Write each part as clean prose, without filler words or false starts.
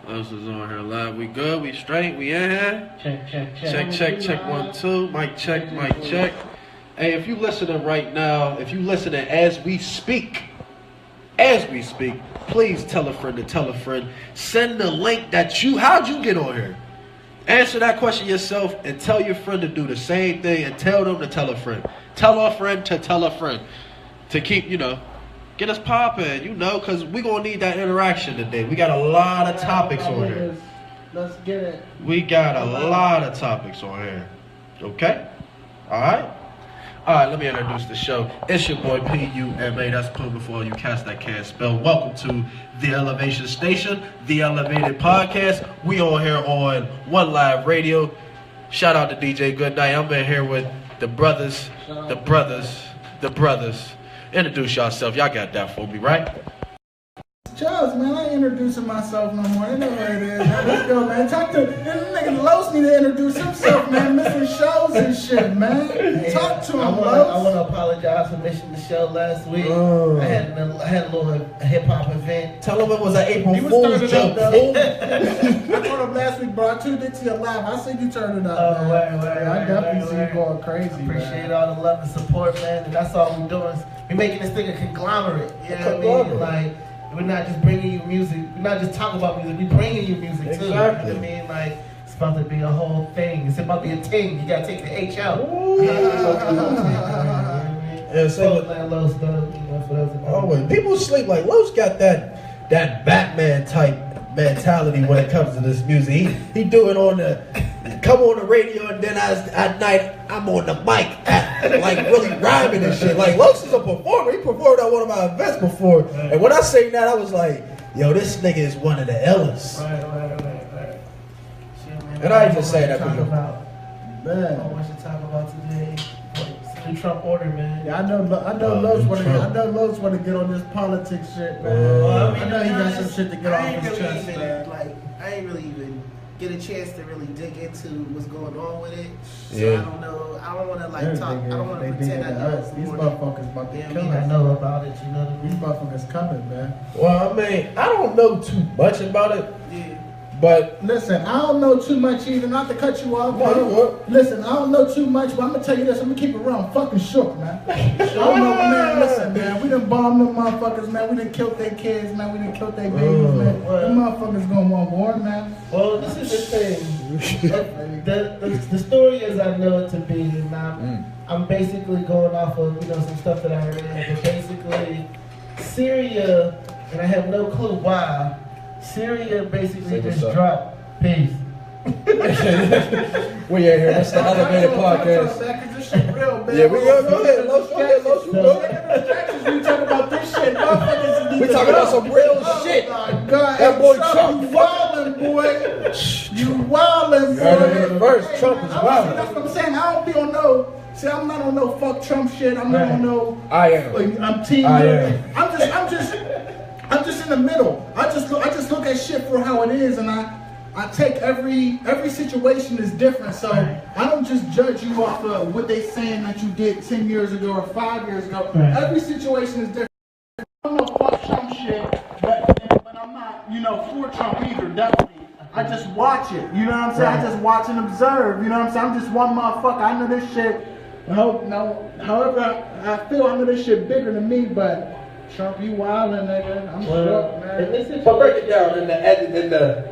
L.O.S is on here live. We good? We straight? We in here? Check. 1 2. Mic check. Hey, if you listening right now, if you listening as we speak, please tell a friend to tell a friend. Send the link how'd you get on here? Answer that question yourself and tell your friend to do the same thing and tell them to tell a friend. Tell a friend to tell a friend to keep, get us popping, because we're going to need that interaction today. We got a lot of topics on here. Let's get it. We got a lot of topics on here. Okay? All right, let me introduce the show. It's your boy PUMA. That's PUMA for all you cats that can't spell. Welcome to the Elevation Station, the Elevated Podcast. We on here on One Live Radio. Shout out to DJ Goodnight. I'm in here with the brothers. Introduce yourself. Y'all got that for me, right? Chubbs, man, I ain't introducing myself no more. They know what it is. Let's go, man. Talk to this nigga L.O.S need to introduce himself, man. Missing shows and shit, man. Talk to him, I want to apologize for missing the show last week. I had a little hip hop event. Tell him it was an April Fool's joke. I told him last week, bro. I tuned into your live. I said you turned it up, man. I definitely see you going crazy. Appreciate all the love and support, man. And that's all we're doing. We're making this thing a conglomerate. You know what I mean? Like, we're not just bringing you music. We're not just talking about music. We're bringing you music too. Exactly. You know what I mean? Like, it's about to be a whole thing. It's about to be a thing. You gotta take the H out. Folkland, L.O.S stuff. Always. People sleep like L.O.S got that Batman type mentality when it comes to this music. He do it come on the radio, and then at night I'm on the mic, like really rhyming and shit. Like L.O.S is a performer. He performed at one of my events before, and when I say that, I was like, "Yo, this nigga is one of the illest." Right. Shit, man, And I ain't just saying that because because Man. what we should talk about today. It's the Trump order, man. Yeah, I know L.O.S want to get on this politics shit, man. I know he got some shit to get off his chest, man. I ain't really even get a chance to really dig into what's going on with it. So Yeah. I don't know. I don't want to talk. I don't want to pretend I know. These motherfuckers about to kill I us. know about it. You know what I These mean? motherfuckers coming, man. Well, I mean, I don't know too much about it, Yeah. but Listen, I don't know too much either, not to cut you off. No, you what? Listen, I don't know too much, but I'm gonna tell you this, I'm gonna keep it real. I'm fucking shook, man. I don't know, man. Listen, man, we done bombed them motherfuckers, man. We done killed their kids, man. We done killed their babies, man. Them motherfuckers gonna want war, man. Well, this is the thing. The story as I know it to be, and I'm basically going off of some stuff that I read. But basically, Syria, and I have no clue why. Syria basically just dropped peace. we are here. That's the Elevated Podcast. This shit real, man. Yeah, we go ahead. L.O.S, you go. We talking about this shit, motherfuckers. We talking about some real shit. Oh my God. That boy Trump, Trump, you wildin', boy. You wildin', boy. You heard it first. Trump is wildin'. That's what I'm saying. I don't be on no. See, I'm not on no fuck Trump shit. I'm not on no. I am. I'm team. I am. I'm just in the middle. I just look at shit for how it is, and I take every situation is different. So I don't just judge you off of what they saying that you did 10 years ago or 5 years ago. Every situation is different. I don't know fuck Trump shit, but I'm not, for Trump either, definitely. I just watch it, you know what I'm saying? I just watch and observe, you know what I'm saying? I'm just one motherfucker. I know this shit. However I feel, I know this shit bigger than me, but Trump, you wildin', nigga. I'm shook, man. But break it down in the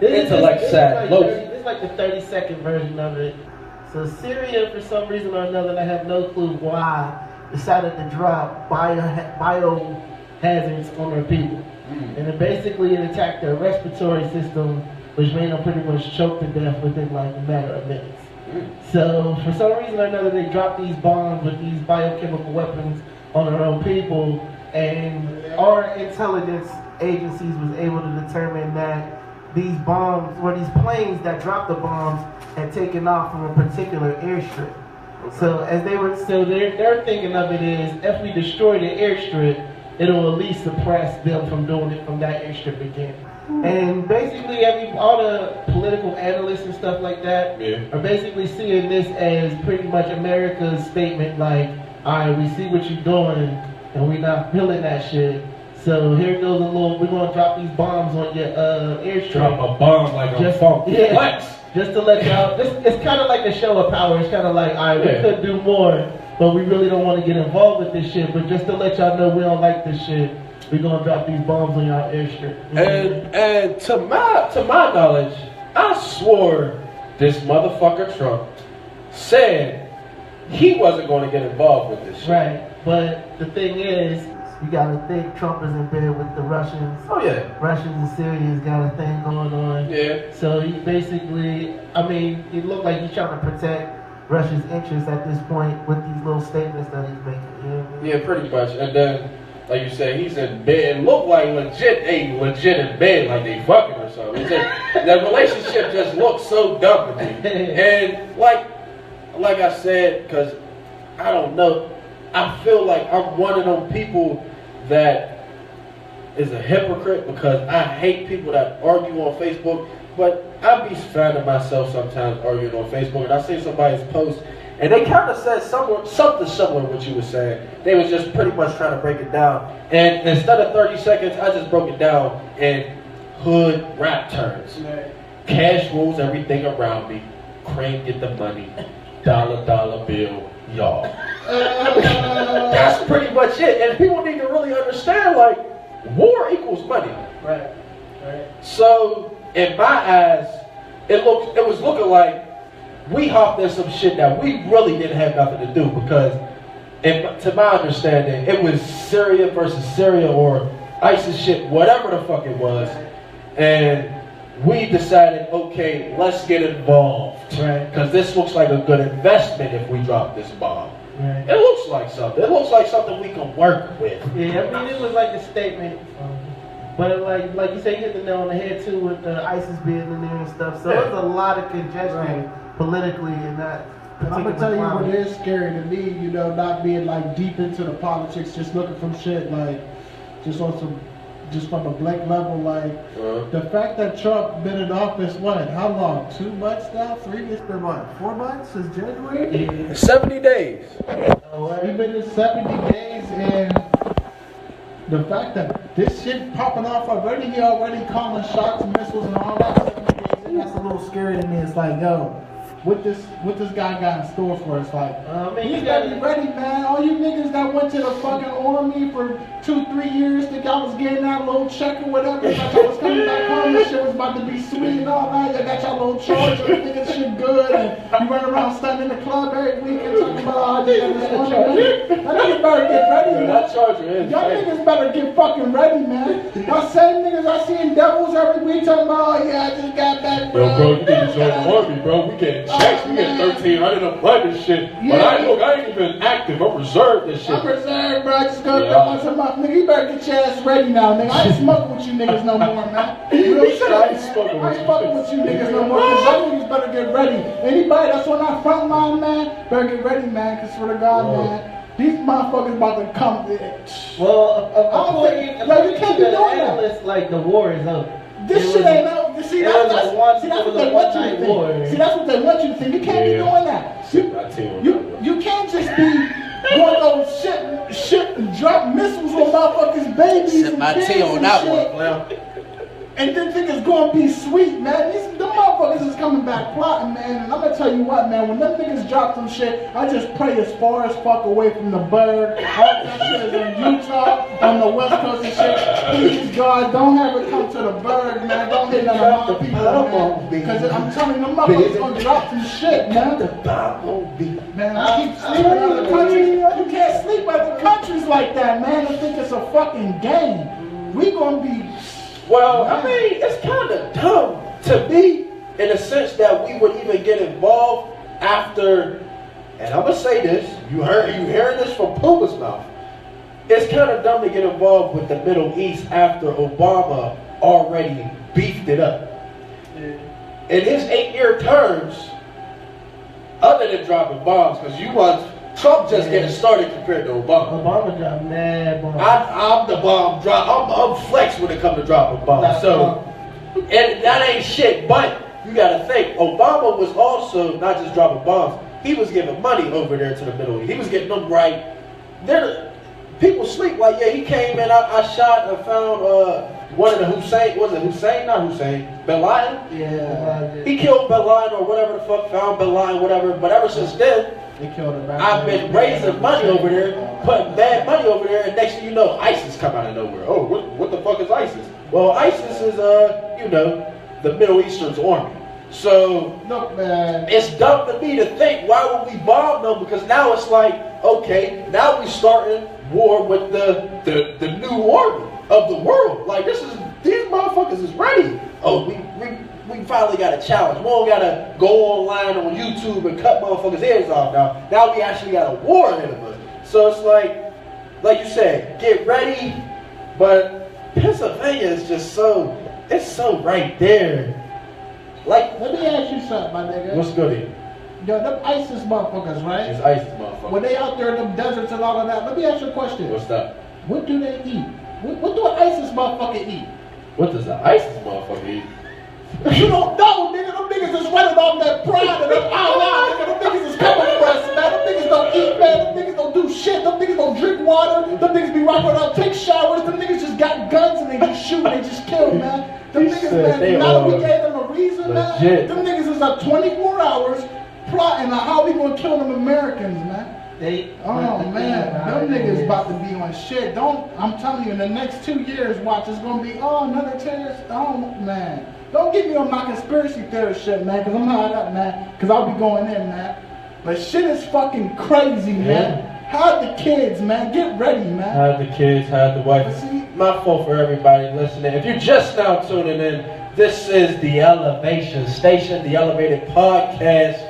intellect side. This is like the 30-second version of it. So Syria, for some reason or another, and I have no clue why, decided to drop biohazards on their people. And it basically attacked their respiratory system, which made them pretty much choke to death within like a matter of minutes. So for some reason or another, they dropped these bombs with these biochemical weapons on their own people, and our intelligence agencies was able to determine that these bombs, or these planes that dropped the bombs, had taken off from a particular airstrip. So they're thinking of it as, if we destroy the airstrip, it'll at least suppress them from doing it from that airstrip again. And basically, all the political analysts and stuff like that are basically seeing this as pretty much America's statement, like, all right, we see what you're doing, and we're not feeling that shit. So here goes a little. We're gonna drop these bombs on your airstrip. Drop a bomb like a funk. Yeah. Flex. Just to let y'all. It's kind of like a show of power. It's kind of like, all right, we could do more, but we really don't want to get involved with this shit. But just to let y'all know we don't like this shit, we're gonna drop these bombs on y'all airstrip. And to my knowledge, I swore this motherfucker Trump said he wasn't going to get involved with this shit. Right, but the thing is, you gotta think Trump is in bed with the Russians. Oh yeah. Russians and Syrians got a thing going on. Yeah. So he basically, I mean, it looked like he's trying to protect Russia's interests at this point with these little statements that he's making. You know what I mean? Yeah, pretty much. And then, like you said, he's in bed. It looked like legit in bed, like they fucking or something. It's just, the relationship just looks so dumb to me. And like I said, because I don't know, I feel like I'm one of them people that is a hypocrite because I hate people that argue on Facebook, but I be finding myself sometimes arguing on Facebook, and I see somebody's post, and they kind of said something similar to what you were saying. They was just pretty much trying to break it down, and instead of 30 seconds, I just broke it down in hood rap terms. Cash rules everything around me. Crane get the money. Dollar bill, y'all. That's pretty much it. And people need to really understand, like, war equals money. Right. So, in my eyes, it was looking like we hopped in some shit that we really didn't have nothing to do because, to my understanding, it was Syria versus Syria or ISIS shit, whatever the fuck it was. And we decided, okay, let's get involved. Right. Because this looks like a good investment if we drop this bomb. Right. It looks like something. It looks like something we can work with. Yeah, I mean, it was like a statement. But like you say, you hit the nail on the head too with ISIS being in there and stuff. So there's a lot of congestion politically in that. And I'm gonna tell you what is scary to me, you know, not being like deep into the politics, just looking from shit like just from a blank level, like the fact that Trump been in office, what? How long? 2 months now? 3? It's been what? 4 months since January? 70 days. He's been in 70 days, and the fact that this shit popping off already, he already calling shots and missiles and all that 70 days, and that's a little scary to me. It's like, yo, what this guy got in store for us? Like, he's gotta be ready, man. All you niggas that went to the fucking army for 2-3 years, think I was getting that little check or whatever, thought y'all was coming back home, this shit was about to be sweet and all that. Y'all got y'all little charge, you think this shit good, and you run around standing in the club every week and talking about, oh, I just got this one ready. That niggas better get ready, man. That charger is. Y'all niggas better get fucking ready, man. Y'all same niggas I seen devils every week talking about, oh yeah, I just got back, bro. Yo, bro, you need to join the army, bro. We getting checks. We get 1,300 a month and shit. But I ain't even active. I'm reserved and shit. I'm reserved, bro. I just go once a month. Nigga, you better get your ass ready now, nigga. I ain't smoking with you niggas no more, man. Real shit, I ain't man. smoking I ain't fucking with you niggas no more. Cause y'all niggas better get ready. Anybody that's on that front line, man, better get ready, man. Cause swear to God, man, these motherfuckers about to come. Well, you can't be doing that. Like the war is over. This shit ain't out. See, that's what they want you to think. See, that's what they want you to think. You can't be doing that. You can't just be going over shit and drop missiles on motherfuckers' babies and kids and shit. And then think it's gonna be sweet, man. Them motherfuckers is coming back plotting, man. And I'm gonna tell you what, man. When them niggas drop some shit, I just pray as far as fuck away from the bird. All that shit is in Utah, on the West Coast and shit. Please, God, don't have it come to the bird, man. Don't hit none of my people, man. Because I'm telling you, them motherfuckers gonna drop some shit, man. Man, I keep sleeping in other countries. You can't sleep in other countries like that, man. I think it's a fucking game. We gonna be. Well, I mean, it's kind of dumb to me in the sense that we would even get involved after, and I'm going to say this, you hearing this from PUMA's mouth. It's kind of dumb to get involved with the Middle East after Obama already beefed it up. In his 8-year terms, other than dropping bombs, because Trump just getting started compared to Obama. Obama dropped mad bombs. I'm the bomb drop. I'm flex when it comes to dropping bombs. So, and that ain't shit. But you got to think, Obama was also not just dropping bombs. He was giving money over there to the Middle East. He was getting them right. people sleep like, yeah, he came in, I shot and found one of the Hussein, was it Hussein? Not Hussein, Bin Laden? Yeah. He killed Bin Laden or whatever the fuck, found Bin Laden, whatever, but ever since then, They killed him. I've been raising money over there, putting bad money over there, and next thing you know, ISIS come out of nowhere. Oh, what the fuck is ISIS? Well, ISIS is, you know, the Middle Eastern's army. So, Look, man. it's dumb to me to think, why would we bomb them? Because now it's like, okay, now we starting war with the new army of the world. Like, these motherfuckers is ready. Oh, we finally got a challenge. We don't gotta go online on YouTube and cut motherfuckers' heads off now. Now we actually got a war ahead of us. So it's like you said, get ready. But Pennsylvania is just it's so right there. Like, Let me ask you something, my nigga. what's good? Yo, them ISIS motherfuckers, right? It's ISIS, motherfucker. When they out there in them deserts and all of that, let me ask you a question. What's that? What do they eat? What do an ISIS motherfucker eat? What does the ISIS motherfucker eat? You don't know, nigga. Them niggas is running off that pride and them Allah, nigga. Them niggas is coming for us, man. Them niggas don't eat, man. Them niggas don't do shit. Them niggas don't drink water. Them niggas be rocking out, take showers. Them niggas just got guns and they just shoot and they just kill, man. Them He niggas, said they man, now that we are gave them a reason, legit. man. Them niggas is up 24 hours plotting on how we gonna kill them Americans, man. Oh man, them niggas about to be on shit. I'm telling you, in the next 2 years, watch, it's gonna be, another terrorist. Oh man. Don't get me on my conspiracy theory shit, man, because I'm hard up, man, because I'll be going in, man. But shit is fucking crazy, man. Hide the kids, man. Get ready, man. Hide the kids, hide the wife. My fault for everybody listening. If you're just now tuning in, this is the Elevation Station, the Elevated Podcast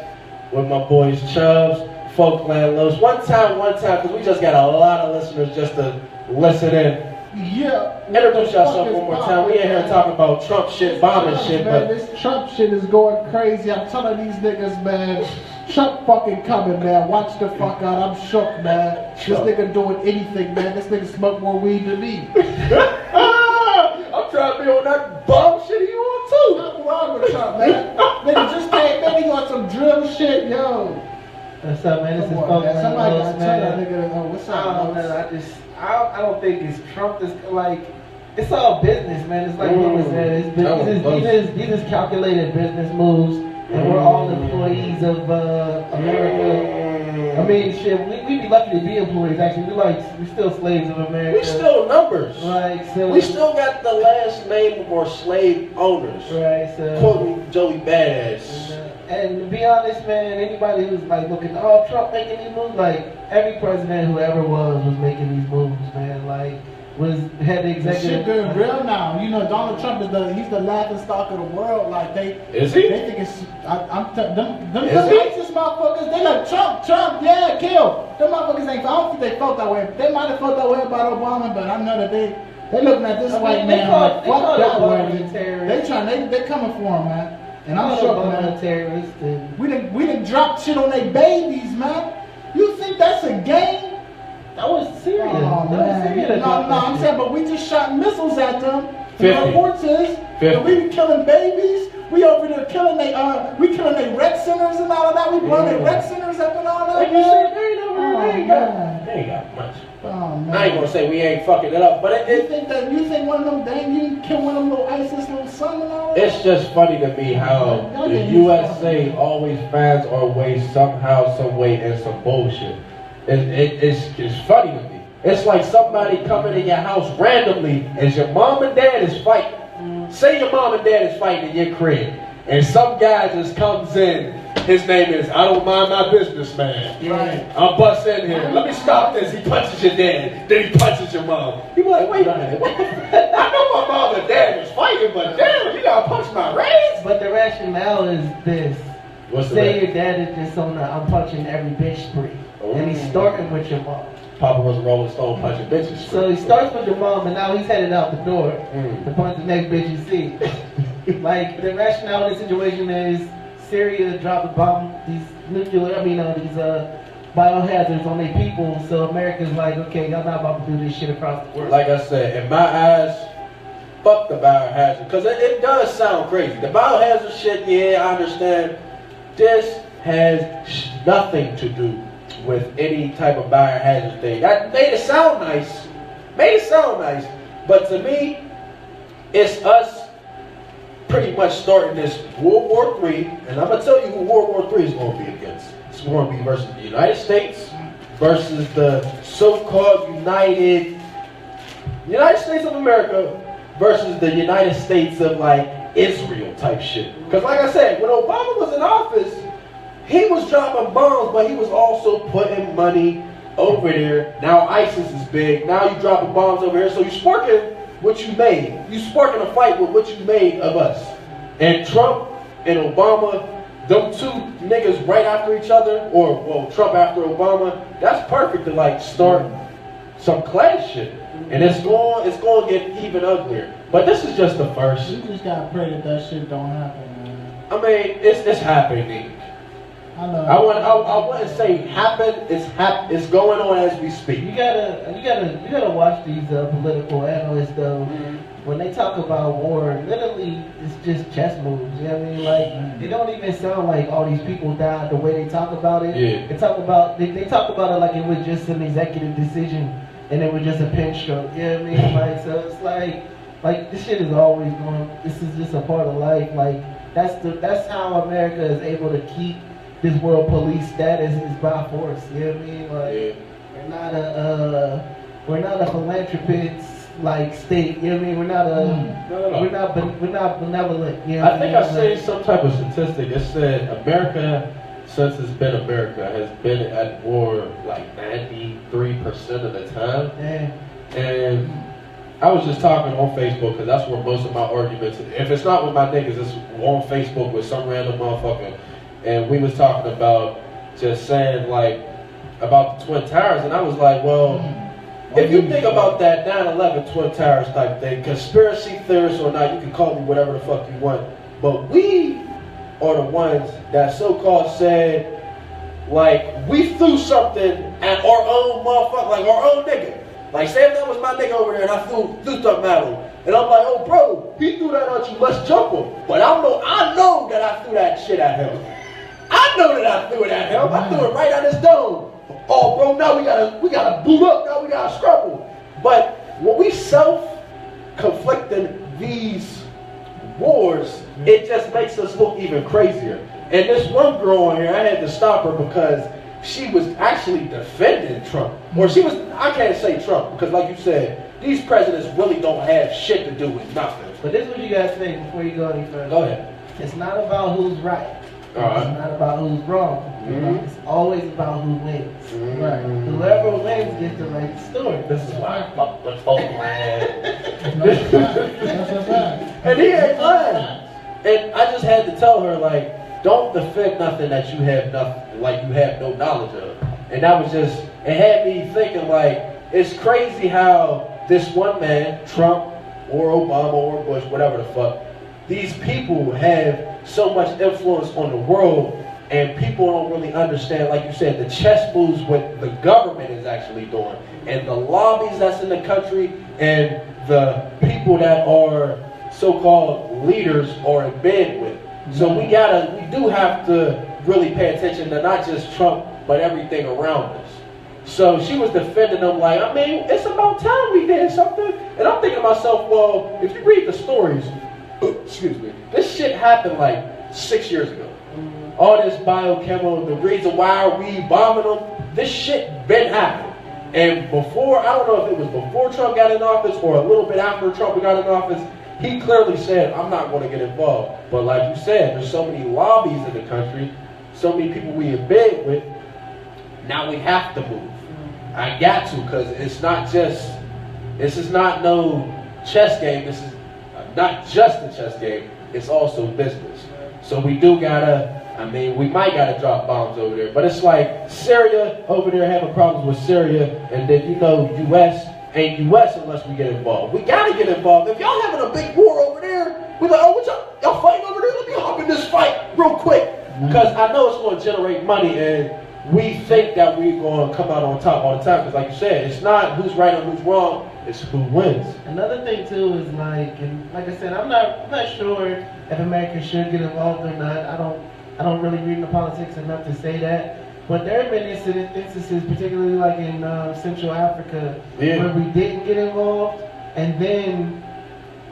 with my boys Chubbs, Folkland, L.O.S. One time, because we just got a lot of listeners just to listen in. Yeah. Introduce yourself one more time. We ain't here talking about Trump shit, bombing shit, man, but this Trump shit is going crazy. I'm telling these niggas, man. Trump fucking coming, man. Watch the fuck out. I'm shook, man. This nigga doing anything, man. This nigga smoke more weed than me. I'm trying to be on that bomb shit you on too. What's wrong with Trump, man? Nigga just came, man. He on some drill shit, yo. What's up, man? This is Come on, man. Folkland, Somebody L.O.S, gotta tell that man. nigga, what's up, I don't know, L.O.S? I don't think it's Trump. It's like, it's all business, man. It's like Lewis said. It's business. These is calculated business moves, and we're all employees of America. I mean, shit, we be lucky to be employees. Actually, we still slaves of America. We still numbers. Like, so We still got the last name of our slave owners. right. So Quoting Joey Badass. and to be honest, man, anybody who's like looking, oh, Trump making these moves, like every president who ever was making these moves, man. Like had the This executive. shit getting real now. You know, Donald Trump he's the laughing stock of the world. Like Is he? They think it's them Is he? ISIS motherfuckers. They like Trump, yeah, kill. Them motherfuckers ain't. I don't think they felt that way. They might have felt that way about Obama, but I know that they looking at this white man like fuck that way. They coming for him, man. And I'm sure, man. Terrorist and We done dropped shit on their babies, man. You think that's a game? that was Syria. Oh, That was man. Syria that No, dropped I'm that saying, shit. but we just shot missiles at them. The 50. reports is that we be killing babies. We over there killing they rec centers and all of that. We blowing their rec centers up and all that. Like you man. said, they ain't over there. Oh, They ain't man. got much. Oh, man. I ain't gonna say we ain't fucking it up, but You think one of them dang you kill one of them little ISIS little son and all that? it's just funny to me how the USA always finds our way somehow, some way, in some bullshit. It's funny to me. It's like somebody coming in your house randomly as your mom and dad is fighting. Say your mom and dad is fighting in your crib, and some guy just comes in. His name is I don't mind my business, man. Right. I'm busting in here. Let me stop this. He punches your dad. Then he punches your mom. You be like, wait a minute. What the fuck? I know my mom and dad was fighting, but damn, you gotta punch my raise? But the rationale is this. What's the Say your dad is just on the I'm punching every bitch spree. And he's starting with your mom. Papa was a Rolling Stone punching bitches. So he starts with your mom and now he's headed out the door to Mm. punch the next bitch you see. Like the rationale in this situation is Syria dropped a bomb, these biohazards on their people, so America's like, okay, y'all not about to do this shit across the world. Like I said, in my eyes, fuck the biohazard. Because it does sound crazy. The biohazard shit, yeah, I understand. This has nothing to do with any type of biohazard thing. That made it sound nice. But to me, it's us pretty much starting this World War III, and I'm going to tell you who World War III is going to be against. It's going to be versus the United States versus the so-called United States of America versus the United States of like Israel type shit. Because like I said, when Obama was in office, he was dropping bombs, but he was also putting money over there. Now ISIS is big. Now you dropping bombs over here. So you sparking what you made. You sparking a fight with what you made of us. And Trump and Obama, them two niggas right after each other, or well, Trump after Obama, that's perfect to like start some class shit. And it's going to get even uglier. But this is just the first. You just gotta pray that shit don't happen, man. I mean, it's happening. I know. I wouldn't say happen. It's going on as we speak. You gotta watch these political analysts though. Mm-hmm. When they talk about war, literally it's just chess moves. You know what I mean? Like it don't even sound like all these people died the way they talk about it. Yeah. They talk about it like it was just an executive decision and it was just a pen stroke. You know what I mean? Like so it's like this shit is always going. This is just a part of life. Like that's how America is able to keep this world police status is by force. You know what I mean? Like we're not a philanthropist like state. You know what I mean? We're not benevolent. You know what I think I seen some type of statistic. It said America, since it's been America, has been at war like 93% of the time. Yeah. And I was just talking on Facebook because that's where most of my arguments. If it's not with my niggas, it's on Facebook with some random motherfucker. And we was talking about just saying like about the Twin Towers, and I was like, well, if you think about that 9/11 Twin Towers type thing, conspiracy theorists or not, you can call me whatever the fuck you want, but we are the ones that so-called said, like, we threw something at our own motherfucker, like our own nigga. Like, say if that was my nigga over there and I threw something at him, and I'm like, oh bro, he threw that at you, let's jump him. But I know that I threw that shit at him. I know that I threw it at him. I threw it right at his dome. Oh, bro, now we gotta boot up. Now we gotta scrabble. But when we self-conflicting these wars, it just makes us look even crazier. And this one girl in here, I had to stop her because she was actually defending Trump. Or I can't say Trump, because like you said, these presidents really don't have shit to do with nothing. But this is what you guys think before you go any further. Go ahead. It's not about who's right. Right. It's not about who's wrong. Mm-hmm. It's always about who wins. Mm-hmm. Right. Whoever wins gets to write the story. This is why I fuck with Folkland. That's a fact. And he ain't lying. And I just had to tell her, like, don't defend nothing that you have no knowledge of. And that was just, it had me thinking, like, it's crazy how this one man, Trump or Obama or Bush, whatever the fuck, these people have so much influence on the world, and people don't really understand, like you said, the chess moves what the government is actually doing, and the lobbies that's in the country, and the people that are so-called leaders are in bed with. So we do have to really pay attention to not just Trump, but everything around us. So she was defending them like, I mean, it's about time we did something. And I'm thinking to myself, well, if you read the stories, excuse me, this shit happened like 6 years ago. All this biochemical, the reason why we bombing them, this shit been happening. And before, I don't know if it was before Trump got in office or a little bit after Trump got in office, he clearly said, I'm not going to get involved. But like you said, there's so many lobbies in the country, so many people we in bed with, now we have to move. I got to, because this is not no chess game, this is not just a chess game, it's also business. So we do gotta, we might gotta drop bombs over there, but it's like Syria over there having problems with Syria, and then US ain't US unless we get involved. We gotta get involved. If y'all having a big war over there, we're like, oh, what y'all fighting over there? Let me hop in this fight real quick, because I know it's going to generate money, and we think that we're going to come out on top all the time, because like you said, it's not who's right or who's wrong, it's who wins. Another thing too is like I said, I'm not sure if America should get involved or not. I don't really read into politics enough to say that. But there have been instances, particularly like in Central Africa, where we didn't get involved, and then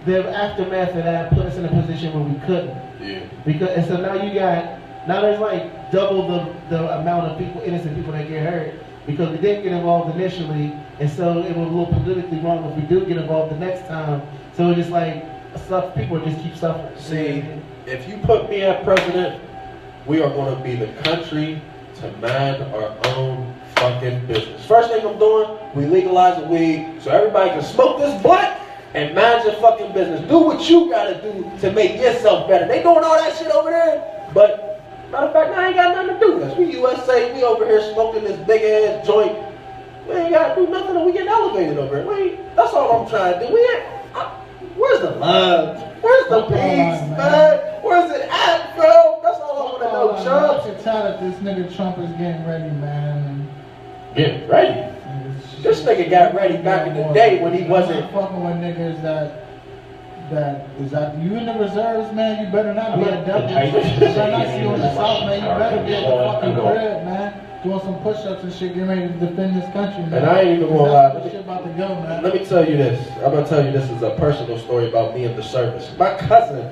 the aftermath of that put us in a position where we couldn't. Yeah. And so now there's like double the amount of innocent people that get hurt because we didn't get involved initially, and so it was a little politically wrong if we do get involved the next time. So it's just like people just keep suffering. See, if you put me at president, we are going to be the country to mind our own fucking business. First thing I'm doing, we legalize the weed so everybody can smoke this blunt and mind your fucking business. Do what you gotta do to make yourself better. They doing all that shit over there, but matter of fact, I ain't got nothing to do with us. We USA, we over here smoking this big ass joint. We ain't gotta do nothing and we get elevated over here. That's all I'm trying to do. Where's the love? Where's the peace, man? Where's it at, bro? That's all I want to know, Chubbs. I can tell that this nigga Trump is getting ready, man. Getting ready? This nigga got ready back in the day when he wasn't fucking with niggas that is that you in the reserves, man. You better not be a devil. You better not see you in the south, man. You better be at the fucking crib, man. Doing some push-ups and shit, getting ready to defend this country, man. And I ain't even gonna lie. Shit about to go, man. Let me tell you this. I'm gonna tell you this is a personal story about me and the service. My cousin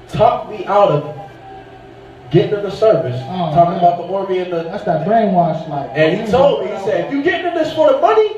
talked me out of getting in the service, talking about the army and the. That's that brainwash life. And he told me, he said, if you getting in this for the money,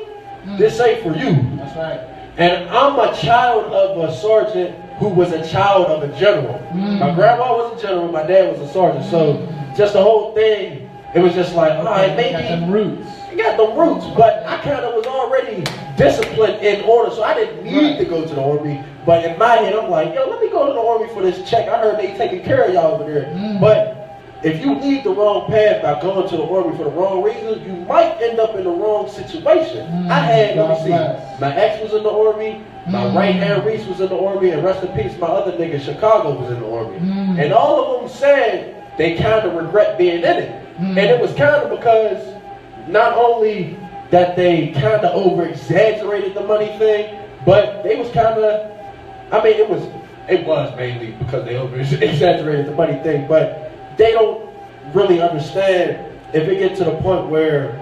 this ain't for you. That's right. And I'm a child of a sergeant who was a child of a general. My grandma was a general, my dad was a sergeant. So just the whole thing, it was just like, all right, maybe. You got them roots. You got them roots, but I kind of was already disciplined in order, so I didn't need to go to the army. But in my head, I'm like, yo, let me go to the army for this check. I heard they taking care of y'all over there. But if you lead the wrong path by going to the army for the wrong reasons, you might end up in the wrong situation. I had, let me see, my ex was in the army, my right hand Reese was in the army, and rest in peace, my other nigga Chicago was in the army. And all of them said they kind of regret being in it. And it was kind of because not only that they kind of over-exaggerated the money thing, but they was kind of, I mean, it was mainly because they over-exaggerated the money thing, but they don't really understand if it gets to the point where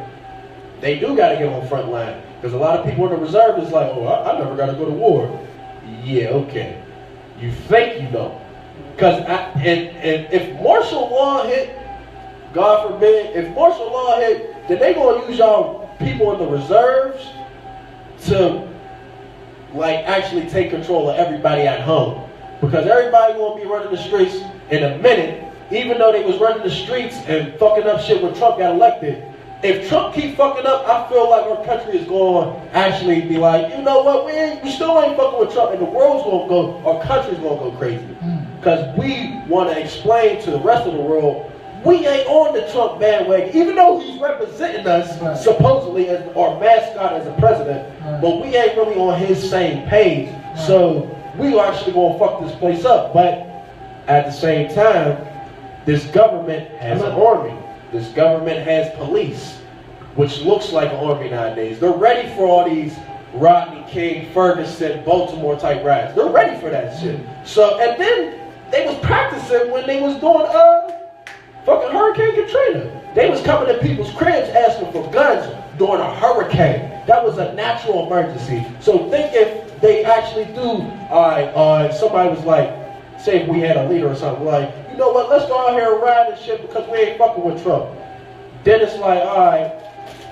they do got to get on the front line. Because a lot of people in the reserve is like, oh, I never got to go to war. Yeah, okay. You think you know. Because and if martial law hit, God forbid, if martial law hit, then they going to use y'all people in the reserves to like actually take control of everybody at home. Because everybody going to be running the streets in a minute, even though they was running the streets and fucking up shit when Trump got elected. If Trump keep fucking up, I feel like our country is going to actually be like, you know what, we still ain't fucking with Trump, and the world's going to go, our country's going to go crazy. Because we want to explain to the rest of the world, we ain't on the Trump bandwagon, even though he's representing us supposedly as our mascot as a president, but we ain't really on his same page. So we are actually going to fuck this place up. But at the same time, this government has an army. This government has police, which looks like an army nowadays. They're ready for all these Rodney King, Ferguson, Baltimore type riots. They're ready for that shit. So, and then they was practicing when they was doing fucking Hurricane Katrina. They was coming to people's cribs asking for guns during a hurricane. That was a natural emergency. So think if they actually do, somebody was like, say if we had a leader or something, like, you know what, let's go out here and ride this shit because we ain't fucking with Trump. Then it's like, all right,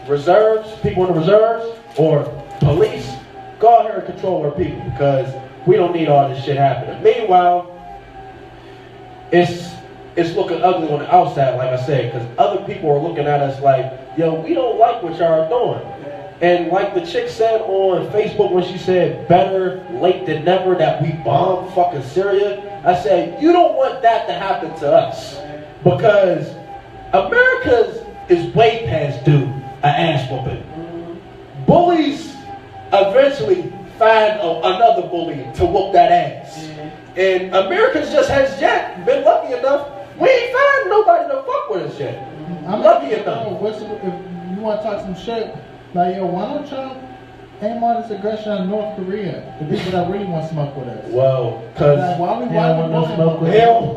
reserves, people in the reserves, or police, go out here and control our people because we don't need all this shit happening. Meanwhile, it's looking ugly on the outside, like I said, because other people are looking at us like, yo, we don't like what y'all are doing. And like the chick said on Facebook when she said, better late than never, that we bombed fucking Syria, I said, you don't want that to happen to us. Because America is way past due an ass whooping. Bullies eventually find another bully to whoop that ass. And America just has yet been lucky enough, we ain't find nobody to fuck with us yet. I'm lucky enough. If you want to talk some shit, like, yo, why don't y'all aim all this aggression on North Korea? The people that really want to smoke with us. Well, because... Like, why we want to smoke with us? Hell,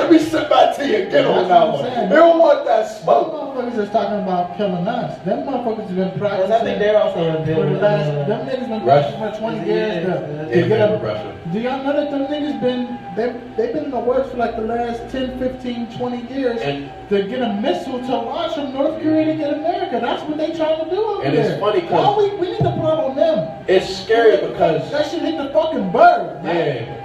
Let me sit back to you and get on that one. They don't want that smoke. Them motherfuckers is talking about killing us. Them motherfuckers have been practicing. I think they're also in for the last. Them niggas been practicing for 20 years. To get up. Do y'all know that them niggas they've been in the works for like the last 10, 15, 20 years to get a missile to launch from North Korea to get America. That's what they trying to do over there. And it's funny because we need to put on them. It's scary because that shit hit the fucking bird. Man. Yeah.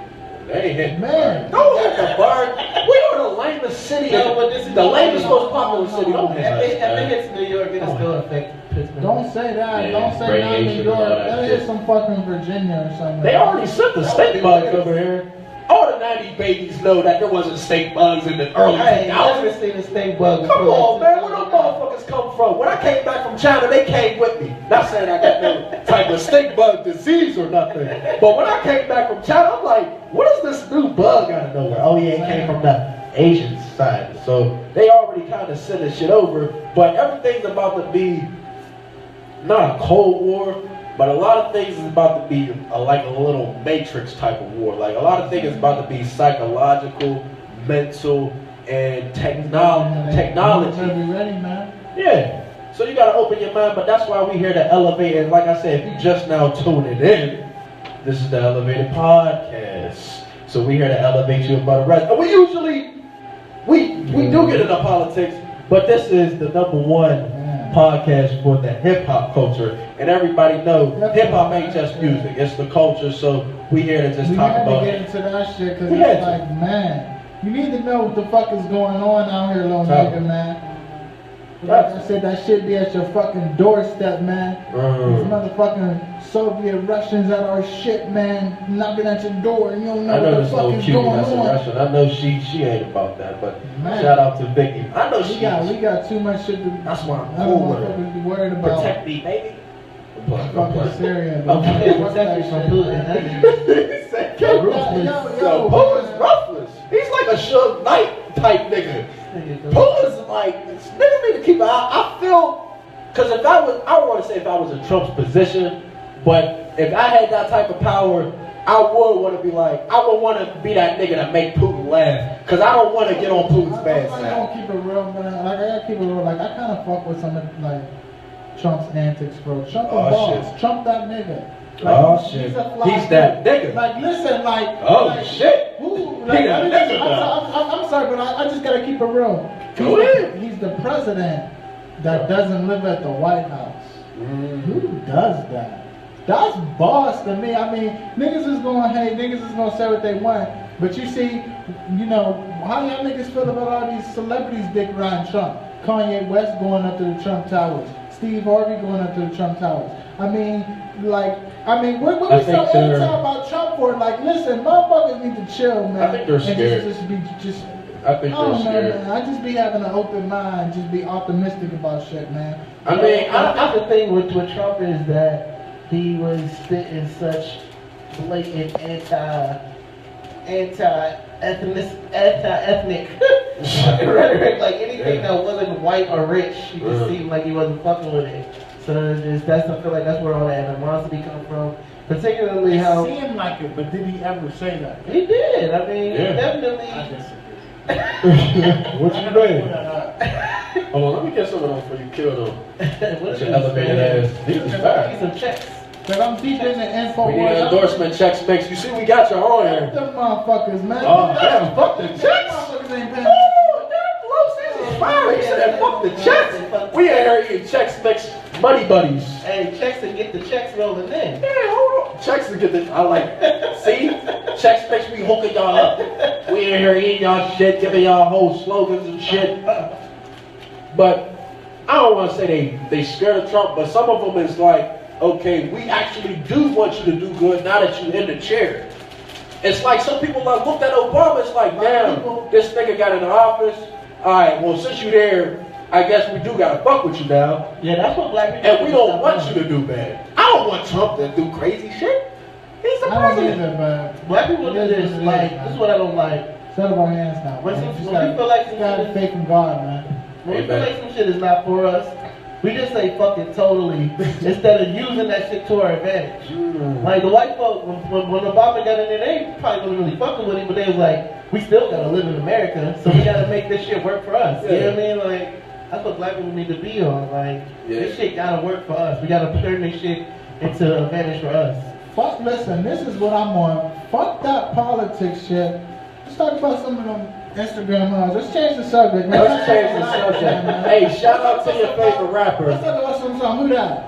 They ain't hitting man. Don't hit the bird. We are the lamest city. No, but this is the lamest, most popular city. Don't hit us. If it hits New York, it'll still affect Pittsburgh. Don't say that. Yeah, Don't say that in New York. That'll hit some fucking Virginia or something. They already sent the stink bugs over here. All the 90 babies know that there wasn't stink bugs in the early 2000s. I ain't never seen a stink bug before. Come on, man. Where them motherfuckers come from? When I came back from China, they came with me. Not saying I got no type of stink bug disease or nothing. But when I came back from China, I'm like, what is this new bug out of nowhere? Oh, yeah, it came from the Asian side. So they already kind of sent this shit over. But everything's about to be not a Cold War, but a lot of things is about to be like a little Matrix type of war. Like a lot of things is about to be psychological, mental, and technology. Be ready, man. Yeah. So you gotta open your mind, but that's why we here to elevate. And like I said, if you just now tuning in, this is the Elevated Podcast. So we here to elevate you about the rest. And we usually we do get into politics, but this is the #1 podcast for the hip-hop culture, and everybody know hip-hop ain't just music, it's the culture. So we here to just talk about it. We had to get into that shit because it's like, man, you need to know what the fuck is going on out here, little nigga, man. Like I said, that shit be at your fucking doorstep, man. These motherfucking Soviet Russians at our shit, man, knocking at your door, and you don't know what the fuck is going on. Russian. I know she ain't about that, but man, shout out to Vicky. I know we got too much shit to. That's why I'm cool with her. Be worried about. Protect me, baby. Fucking Syria. Protect me from Putin. Putin's ruthless. He's like a Suge Knight type nigga. Putin's like, niggas need to keep. I feel, because if I don't want to say if I was in Trump's position, but if I had that type of power, I would want to be like, I would want to be that nigga that make Putin laugh, because I don't want to get on Putin's bad side. I don't keep it real, man. Like I gotta keep it real. Like I kind of fuck with some of like Trump's antics, bro. Trump a boss. Shit. Trump that nigga. Like, shit. He's that nigga. Like, listen, like. Shit. Who? Like, I'm sorry, but I just gotta keep it real. Go ahead. He's the president that doesn't live at the White House. Who does that? That's boss to me. I mean, niggas is gonna hate, niggas is gonna say what they want. But you see, you know, how y'all niggas feel about all these celebrities dick riding Trump? Kanye West going up to the Trump Towers. Steve Harvey going up to the Trump Towers. I mean, what we so anti about Trump for? Like, listen, motherfuckers need to chill, man. I think they're scared. I think they're scared. Man. I just be having an open mind, just be optimistic about shit, man. I mean, I think the thing with Trump is that he was spitting such blatant anti-ethnic rhetoric. Like anything that wasn't white or rich, he just seemed like he wasn't fucking with it. So I feel like that's where all that animosity comes from. Particularly how it seemed like it, but did he ever say that? He did. I mean, definitely. I disagree. What you doing? Hold on, let me get some of those before you kill them. What's your elevated ass? These are fast. Some checks. But I'm deep in the info. We need endorsement checks next. You see, we got your own here. Them motherfuckers, man. Oh, damn, fuck the checks. Motherfuckers ain't paying. Oh, damn, L.O.S is fire. He said, fuck the checks. We ain't here eating checks mix money buddies. Hey, checks to get the checks rolling in. Yeah, hold on. Checks to get the, I like, see? Checks makes me hooking y'all up. We ain't here eating y'all shit, giving y'all whole slogans and shit. But I don't want to say they scared of Trump, but some of them is like, okay, we actually do want you to do good now that you're in the chair. It's like some people like looked at Obama, it's like, damn, this nigga got in the office. All right, well, since you're there, I guess we do gotta fuck with you now. Yeah, that's what black people. And we don't want you to do bad. I don't want Trump to do crazy shit. He's the president. Black people do this. Like, this is what I don't like. Settle our hands now. When we feel like some shit is faith in God, man. When we feel like some shit is not for us, we just say fuck it totally instead of using that shit to our advantage. Like the white folk, when Obama got in there, they probably wasn't really fucking with him, but they was like, we still gotta live in America, so we gotta make this shit work for us. You know what I mean? Like, that's what black people need to be on. Like, this shit gotta work for us. We gotta turn this shit into advantage for us. Fuck, listen, this is what I'm on. Fuck that politics shit. Let's talk about some of them Instagram lives. Let's change the subject, man. Let's change the subject. Hey, shout out to your favorite rapper. Let's talk about some song. Who that?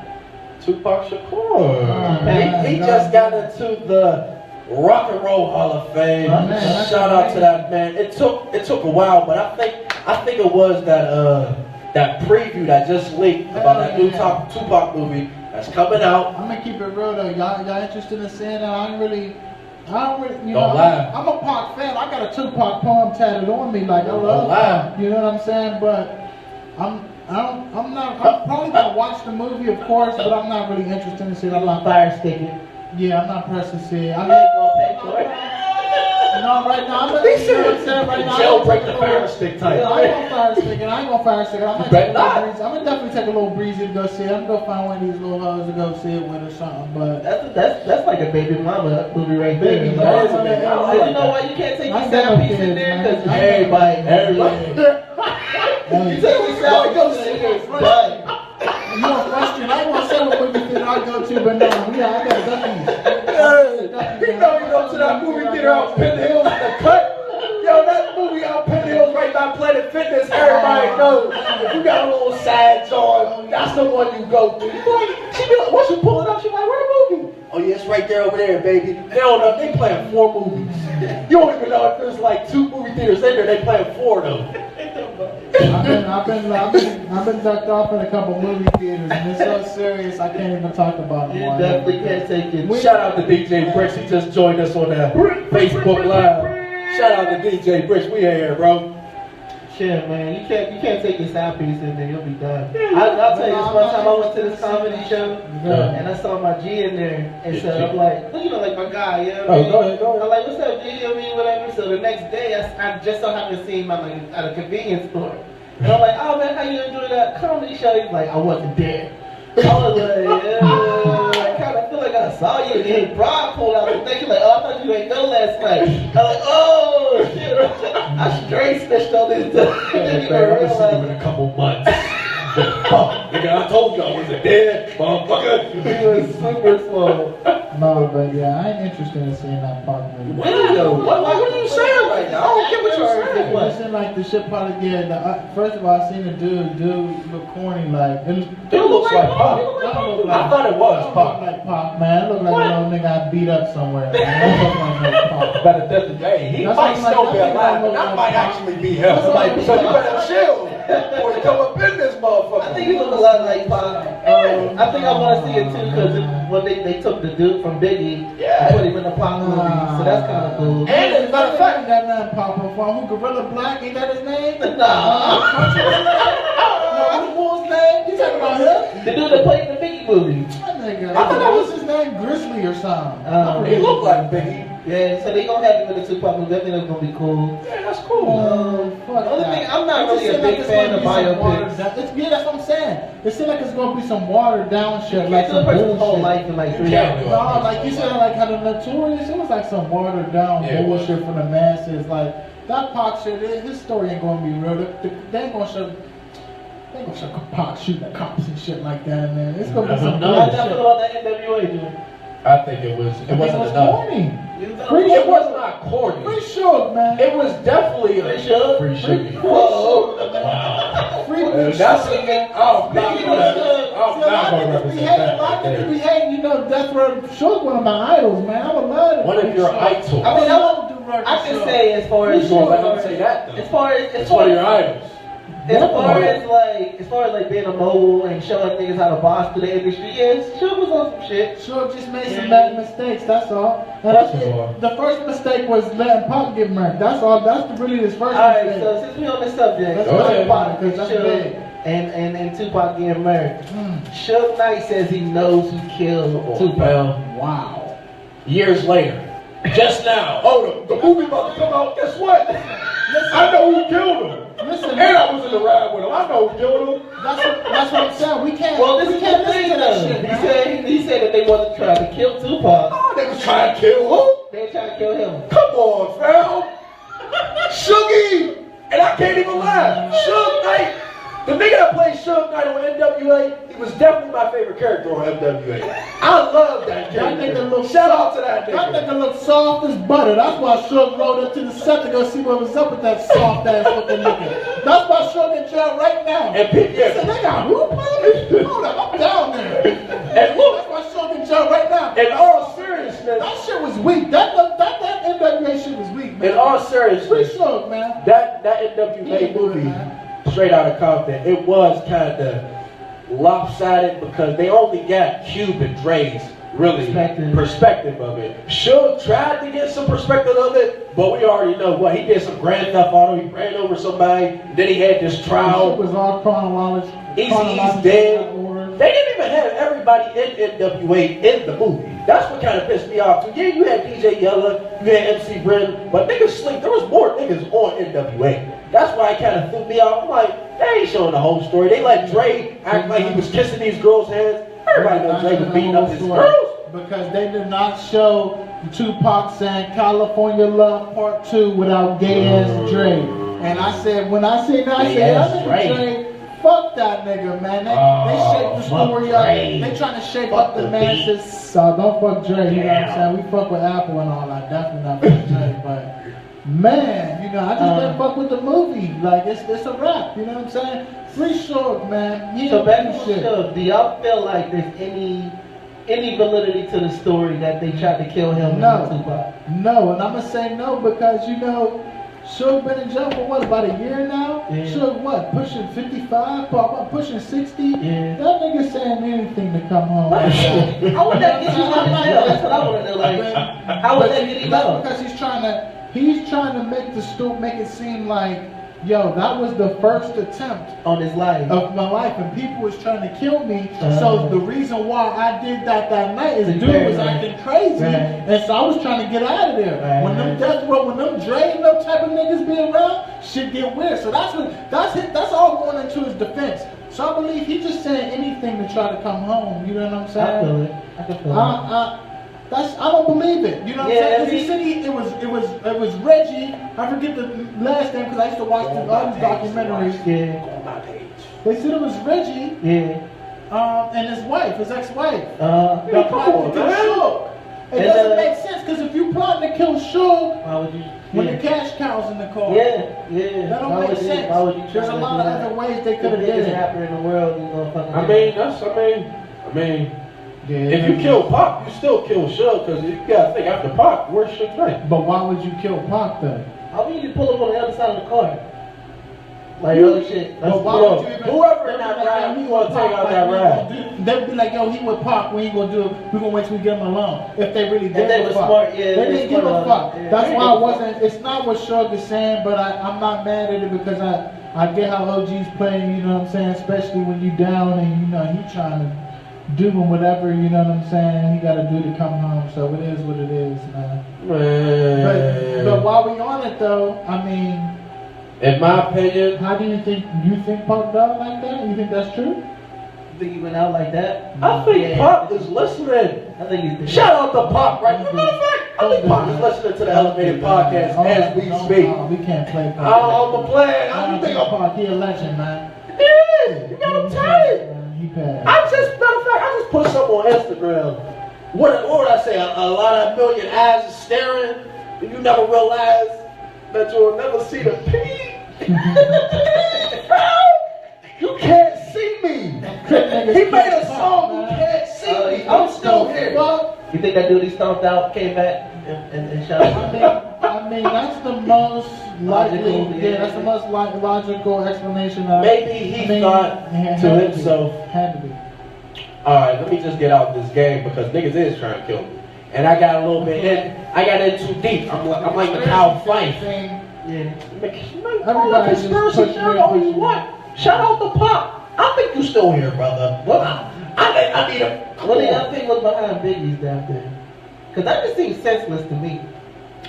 Tupac Shakur. He just got into the Rock and Roll Hall of Fame. Shout out to that man. It took a while, but I think it was that preview that just leaked about that new Tupac movie that's coming out. I'm gonna keep it real though. Y'all interested in seeing that? I don't really, you Don't know, lie. I'm a Pac fan. I got a Tupac poem tattooed on me. Like, I love Pac, you know what I'm saying? But I'm probably gonna watch the movie, of course, but I'm not really interested in seeing it. I'm not Fire sticking. Yeah, I'm not pressed to see it. I You ain't gonna pay for it. no, right now, I'm Jailbreak the fire stick type. I ain't gonna fire stick it. I ain't gonna fire stick it. I'm gonna definitely take a little breezy to go see it. I'm gonna go find one of these little hoes to go see it with or something. But that's like a baby mama movie right there. Baby That is a mama, baby yeah, mama. You know why you can't take I these sound got pieces in kids, there? man. Because everybody. You take these sound pieces in there. you know, question. I ain't gonna say what movie theater I go to, but no, I got duckies. You know you go to that movie theater out Penn Hills in the cut. Yo, that movie out Penn Hills right by Planet Fitness, everybody knows. You got a little sags on, that's the one you go to. She be like, once you pull it up, she be like, where the movie? Oh yeah, it's right there over there, baby. They don't know, they playing 4 movies. You don't even know if there's like 2 movie theaters in there, they playing 4 though. I've been ducked off in a couple movie theaters, and it's so serious I can't even talk about it. You definitely can't take it. Shout out to DJ Bricks, he just joined us on that Facebook Live. Shout out to DJ Bricks, we here, bro. Shit, man, you can't take your sound piece in there, you'll be done. I'll tell you this one time I went to this comedy show, and I saw my G in there, and so I'm like, well, you know, like my guy, you know what I mean? Go ahead. I'm like, what's up, G? I mean, whatever. So the next day, I just so happened to see him at a convenience store. And I'm like, oh man, how you enjoy that comedy show? He's like, I wasn't there. I was like, I kind of feel like I saw you. And then Brock pulled out the thing. He's like, oh, I thought you ain't go last night. I'm like, oh, shit. I straight snitched on this. I didn't even realize. In a couple months. Nigga, I told you I wasn't dead, motherfucker. He was super slow. No, but yeah, I ain't interested in seeing that Pac movie. What are you saying right now? I don't get what you're saying. It seemed like the shit probably get. First of all, I seen the dude look corny like. Dude looks like Pac. I thought it was Pac. Like Pac, man. It looked like a little nigga I beat up somewhere. Man. It looked like no Pac. Better definitely, he might still be alive, but that might actually be him. So you better chill before you come up in this motherfucker. I think he looked a lot like Pac. I think I want to see it too because when they took the dude from Biggie and put him in the Pac movie, so that's kind of cool. And as a matter of fact, that man Pac from who Gorilla Black, ain't that his name? Nah. What's his name? You talking about him? The dude that played in the Biggie movie. That nigga. I thought that was his name, Grizzly or something. he looked like Biggie. Yeah, so they gonna have him in the Tupac movie. I think that's gonna be cool. Yeah, that's cool. Fuck The only that. thing, I'm not really a big fan of biopics. Yeah, that's what I'm saying. It seems like it's gonna be some watered down shit, Like like some some person's whole bullshit. life in like 3 can't hours. do it. No, like you said, like how the Notorious, it was like some watered down Yeah, it was. bullshit for the masses. Like that Pac shit, his story ain't gonna be real. They ain't gonna show. They ain't gonna show Pac shooting the cops and shit like that, man. It's gonna be some How y'all bullshit. feel about that NWA dude? I think it wasn't It was enough. corny. It was not corny. Free Suge, man. It was definitely a Free Suge? Free Suge. Whoa. Free That's Suge. it. I'm not gonna represent that. I could be hating, you know, Death Row Suge, one of my idols, man. I would love it. One of your idols. I mean, I can Suge. say as far as You gonna let him say that though? as far It's one of your idols. as far as like being a mogul and showing niggas how to boss through the industry, yeah, Suge was on some shit. Suge just made some bad mistakes, that's all. And That's that's all. the first mistake was letting Pac get murked. That's all. That's really his first Alright, mistake. so since we on this subject, Let's go Tupac ahead. about it, 'cause that's Suge, big. and Tupac getting murdered. Suge Knight says he knows who killed Tupac. Well, Wow. years later, just now. Oh, the movie about to come out. Guess what? I know who killed him. Listen, And I was in the ride with him. I know who killed him. that's what I'm saying. We can't. Well, this we is can't the listen thing to that though. shit, man. He said that they wasn't trying to kill Tupac. Oh, they was trying to kill who? They were trying to kill him. Come on, fam. Shuggy! And I can't even lie. Suge Knight, the nigga that played Suge Knight on NWA, he was definitely my favorite character on NWA. I love that character. Shout out to that nigga. That nigga look soft as butter. That's why Suge rode up to the set to go see what was up with that soft ass looking nigga. That's why Suge in jail right now. And he said, they got who playing? Hold up, I'm down there. And look, that's why Suge in jail right now. In all seriousness, that shit was weak. That NWA shit was weak, man. In all seriousness, Free Suge, man. That NWA movie, straight out of Compton, it was kind of lopsided because they only got Cube and Dre's really perspective of it. Suge tried to get some perspective of it, but we already know what he did. Some Grand Theft Auto, he ran over somebody. Then he had this trial. It was all chronological. Eazy-E's dead. They didn't even have everybody in NWA in the movie. That's what kind of pissed me off too. Yeah, you had DJ Yella, you had MC Bren, but niggas sleep. There was more niggas on NWA. That's why it kind of threw me off. I'm like, they ain't showing the whole story. They let Dre act like he was kissing these girls' hands. Everybody knows Dre was beating up his girls. Because they did not show Tupac saying California Love Part 2 without gay ass Dre. And I said, when I seen that, I said, that nigga Dre, fuck that nigga, man. They shake the story up. They trying to shake up the masses. So don't fuck Dre, you know what I'm saying? We fuck with Apple and all that. Definitely not fuck Dre, but man, you know, I just didn't fuck with the movie. Like, it's a wrap, you know what I'm saying? Free Suge, man. So back to Suge, do y'all feel like there's any validity to the story that they tried to kill him? No, no, and I'm gonna say no because you know, Suge been in jail for what, about a year now? Yeah. Suge what, pushing 55, pushing 60? Yeah. That nigga saying anything to come home. How would that get you out of jail? That's what I want to know. Like, how would that get him out? Because he's trying to make the story, make it seem like, yo, that was the first attempt on his life of my life, and people was trying to kill me. So the reason why I did that night is dude was acting crazy, and so I was trying to get out of there. When them death row, when them Dre and them type of niggas be around, shit get weird. So that's all going into his defense. So I believe he's just saying anything to try to come home. You know what I'm saying? I can feel it. I don't believe it. You know what I'm saying? Because he said it was Reggie. I forget the last name because I used to watch the documentaries. Yeah. They said it was Reggie. Yeah. And his wife, his ex-wife. That plotted to kill Suge. It doesn't make sense because if you plotting to kill Suge, why would you? When the cash cow's in the car. Yeah. That don't make sense. Why would you? There's a lot of other ways they could have did it. Happening in the world, you know, fucking. I mean. Yeah, if you kill Pac, you still kill Suge, because you gotta think after Pac, where's Suge Knight? But why would you kill Pac then? I mean, you pull up on the other side of the car. Like, other shit. But why would you even, whoever in that ride, he gonna take out that ride. They'd be like, yo, he with Pac, we ain't gonna do it. We gonna wait till we get him alone. If they really did. They were smart, yeah. They didn't give a fuck. That's why I wasn't. It's not what Suge is saying, but I'm not mad at it because I get how OG's playing. You know what I'm saying? Especially when you down and you know he trying to doing whatever, you know what I'm saying, he got to do to come home. So it is what it is, man. But while we on it though, I mean, in my opinion, how do you think Pac died like that? You think that's true? You think he went out like that? I think Pac is listening. I think he's shout out to Pac, right? As a matter of fact, I think Pac is listening to the Elevated Podcast as we speak. We can't play Pac. I'm a player. I don't think Pac, he a legend, man. He is. You gotta tell it. I just put something on Instagram. What would I say? A lot of million eyes are staring, and you never realize that you'll never see the P. You can't see me. He made a song. You can't see me. I'm still here. You think that dude he stomped out, came back, and shot him? I mean, that's the most logical. That's the most logical explanation. Maybe he thought to himself. Had to be. Alright, let me just get out this game because niggas is trying to kill me. And I got a little bit in. I got in too deep. I'm like the cow fight. Yeah. Everybody conspiracy theory all you want. Shout out to Pop. I think you still here, brother. What? I need a. What do y'all think was behind Biggie's death then? Because that just seems senseless to me.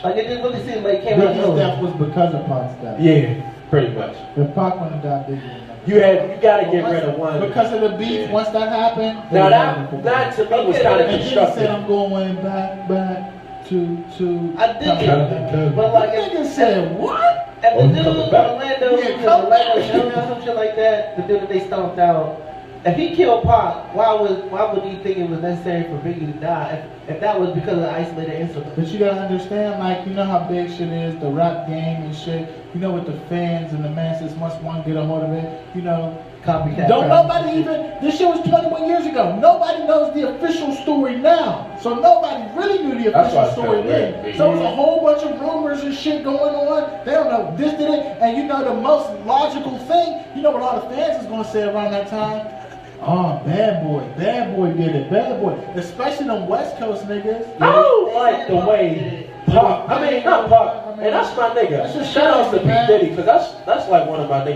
Like it didn't really seem like it came out of nowhere. Biggie's death was because of Pac's death. Yeah, pretty much. If Pac wouldn't have died, Biggie. You gotta get rid of one. Because of the beef, once that happened. Now that to me was kind of constructive. Said I'm going back. I did. But like, nigga said what? and the dude coming back. Orlando Jr. or some shit like that, the dude that they stomped out. If he killed Pac, why would he think it was necessary for Biggie to die? If that was because of the isolated incident. But you gotta understand, like, you know how big shit is, the rap game and shit. You know, with the fans and the masses, once one get a hold of it, you know. Copycat. Don't nobody even, this shit was 21 years ago. Nobody knows the official story now. So nobody really knew the official story then. So it's a whole bunch of rumors and shit going on. They don't know this did it. And you know the most logical thing, you know what all the fans is gonna say around that time? Oh, bad boy did it, bad boy. Especially them West Coast niggas. I don't like the way Pac, not Pac, and that's my nigga. Shout out to P. Diddy, because that's like one of my niggas.